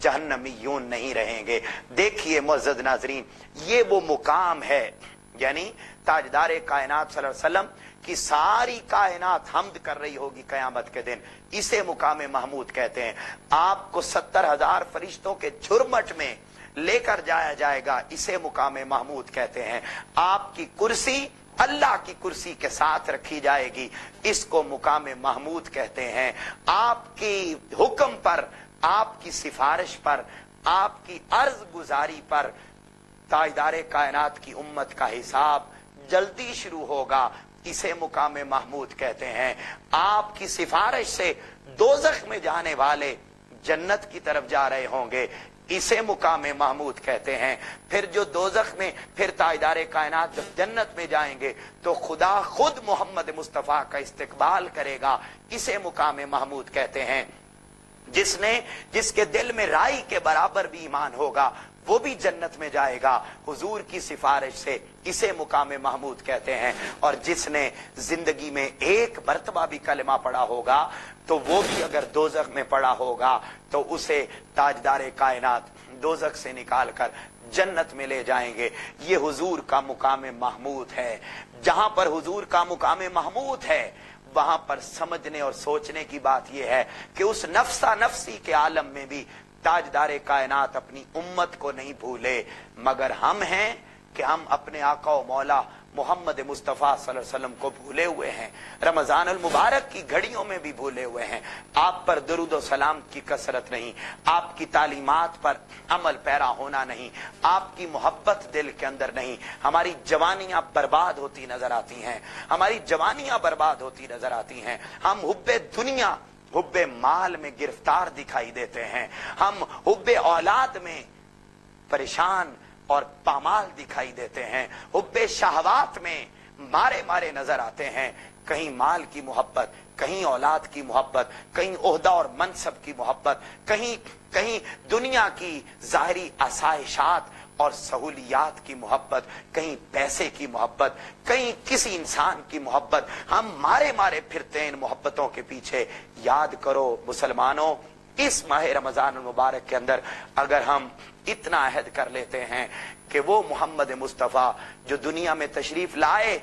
जहन्नमीयून नहीं रहेंगे। देखिए मुअज़्ज़ज़ नाज़रीन, ये वो मुकाम है, यानी ताजदार कायनात सल्लल्लाहु अलैहि वसल्लम की सारी कायनात हम्द कर रही होगी क़यामत के दिन, इसे मुकाम महमूद कहते हैं। आपको 70,000 फरिश्तों के झुरमट में लेकर जाया जाएगा, इसे मुकाम महमूद कहते हैं। आपकी कुर्सी अल्लाह की कुर्सी के साथ रखी जाएगी, इसको मुकाम महमूद कहते हैं। आपकी हुक्म पर, आपकी सिफारिश पर, आपकी अर्ज गुजारी पर ताजदार कायनात की उम्मत का हिसाब जल्दी शुरू होगा, इसे मुकाम महमूद कहते हैं। आपकी सिफारिश से दोज़ख में जाने वाले जन्नत की तरफ जा रहे होंगे, इसे मुकाम महमूद कहते हैं। फिर जो दोज़ख में, फिर ताजदार कायनात जब जन्नत में जाएंगे तो खुदा खुद मोहम्मद मुस्तफ़ा का इस्तकबाल करेगा, इसे मुकाम महमूद कहते हैं। जिसके दिल में राई के बराबर भी ईमान होगा वो भी जन्नत में जाएगा हुजूर की सिफारिश से, इसे मुकाम महमूद कहते हैं। और जिसने जिंदगी में एक मर्तबा भी कलमा पढ़ा होगा तो वो भी अगर दोज़ख में पढ़ा होगा तो उसे ताजदार कायनात दोज़ख से निकाल कर जन्नत में ले जाएंगे। ये हुजूर का मुकाम महमूद है। जहां पर हुजूर का मुकाम महमूद है वहां पर समझने और सोचने की बात यह है कि उस नफ्सा नफ्सी के आलम में भी ताजदार कायनात अपनी उम्मत को नहीं भूले, मगर हम हैं कि हम अपने आका व मौला मोहम्मद मुस्तफ़ा सल्लल्लाहु अलैहि वसल्लम को भूले हुए हैं। रमजान अल मुबारक की घड़ियों में भी भूले हुए हैं। आप पर दुरूद व सलाम की कसरत नहीं, आपकी तालीमात पर अमल पैरा होना नहीं, आपकी मोहब्बत दिल के अंदर नहीं। हमारी जवानियां बर्बाद होती नजर आती हैं, हमारी जवानियां बर्बाद होती नजर आती हैं। हम हुब्बे दुनिया, हुब्बे माल में गिरफ्तार दिखाई देते हैं। हम हुब्बे औलाद में परेशान और पामाल दिखाई देते हैं। हुब्बे शहवात में मारे मारे नजर आते हैं। कहीं माल की मोहब्बत, कहीं औलाद की मोहब्बत, कहीं ओहदा और मनसब की मोहब्बत, कहीं दुनिया की जाहिरी आसाइशात और सहूलियात की मोहब्बत, कहीं पैसे की मोहब्बत, कहीं किसी इंसान की मोहब्बत। हम मारे मारे फिरते हैं इन मोहब्बतों के पीछे। याद करो मुसलमानों, इस माह रमजान मुबारक के अंदर अगर हम इतना अहद कर लेते हैं कि वो मोहम्मद मुस्तफ़ा जो दुनिया में तशरीफ लाए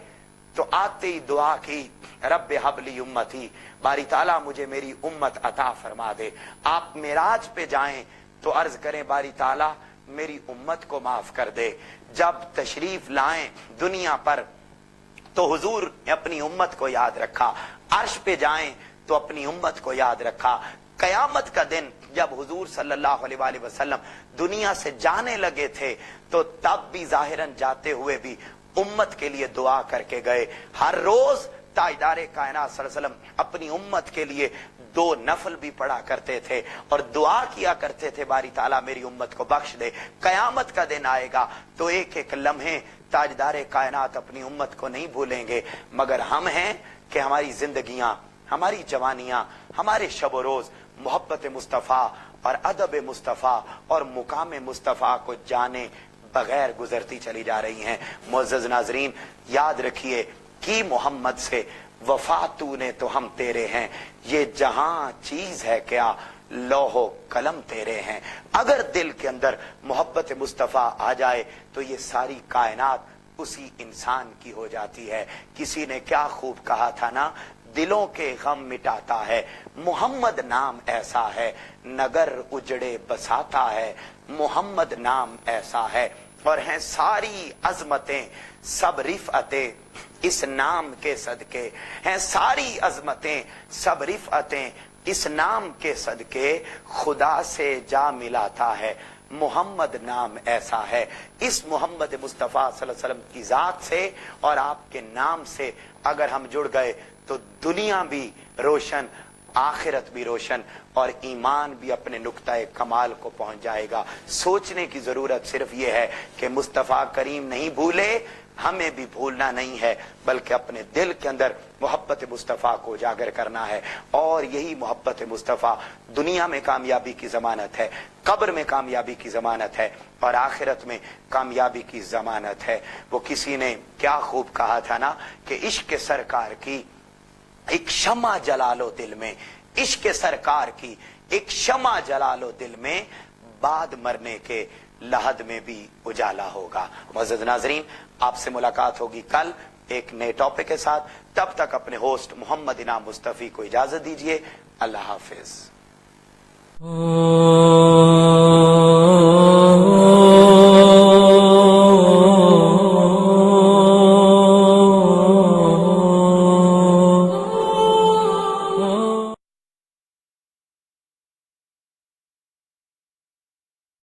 तो आते ही दुआ की, रब्बे हबली उम्मती, बारी ताला मुझे मेरी उम्मत अता फरमा दे। आप मेराज पे जाएं तो अर्ज करें बारी ताला मेरी उम्मत को माफ कर दे। जब तशरीफ लाएं दुनिया पर तो हुजूर ने अपनी उम्मत को याद रखा, अर्श पे जाएं तो अपनी उम्मत को याद रखा। कयामत का दिन जब हुजूर सल्लल्लाहु अलैहि वसल्लम दुनिया से जाने लगे थे तो तब भी जाहिरन जाते हुए भी उम्मत के लिए दुआ करके गए। हर रोज ताजदार कायनात सल्लल्लाहु अलैहि वसल्लम अपनी उम्मत के लिए 2 नफल भी पढ़ा करते थे और दुआ किया करते थे, बारी ताला मेरी उम्मत को बख्श दे। कयामत का दिन आएगा तो एक एक लम्हे ताजदार कायनात अपनी उम्मत को नहीं भूलेंगे, मगर हम हैं कि हमारी जिंदगियां, हमारी जवानियां, हमारे शब रोज मोहब्बत मुस्तफ़ा और अदब मुस्तफ़ा और मुकाम मुस्तफ़ा को जाने बगैर गुजरती चली जा रही हैं। मुअज़्ज़ज़ नाज़रीन, याद रखिए कि मोहम्मद से वफा तूने तो हम तेरे हैं, ये जहां चीज है क्या लौहो कलम तेरे हैं। अगर दिल के अंदर मोहब्बत मुस्तफ़ा आ जाए तो ये सारी कायनात उसी इंसान की हो जाती है। किसी ने क्या खूब कहा था ना, दिलों के गम मिटाता है मोहम्मद नाम ऐसा है, नगर उजड़े बसाता है मोहम्मद नाम ऐसा है। और हैं सारी अजमतें सब रिफअतें इस नाम के सदके, हैं सारी अजमतें सब रिफअतें इस नाम के सदके, खुदा से जा मिलाता है मोहम्मद नाम ऐसा है। इस मोहम्मद मुस्तफ़ा सल्लल्लाहु अलैहि वसल्लम की जात से और आपके नाम से अगर हम जुड़ गए तो दुनिया भी रोशन, आखिरत भी रोशन और ईमान भी अपने नुक्ताए कमाल को पहुंच जाएगा। सोचने की जरूरत सिर्फ ये है कि मुस्तफ़ा करीम नहीं भूले, हमें भी भूलना नहीं है, बल्कि अपने दिल के अंदर मोहब्बत मुस्तफ़ा को उजागर करना है। और यही मोहब्बत मुस्तफ़ा दुनिया में कामयाबी की जमानत है, कब्र में कामयाबी की जमानत है और आखिरत में कामयाबी की जमानत है। वो किसी ने क्या खूब कहा था ना कि इश्क सरकार की एक शमा जलालो दिल में, इश्क सरकार की एक शमा जलालो दिल में, بعد مرنے کے لحد میں بھی اجالا ہوگا. معزز ناظرین، آپ سے ملاقات ہوگی کل ایک نئے ٹاپک کے ساتھ. تب تک اپنے ہوسٹ محمد انعام مصطفی کو اجازت دیجیے. اللہ حافظ.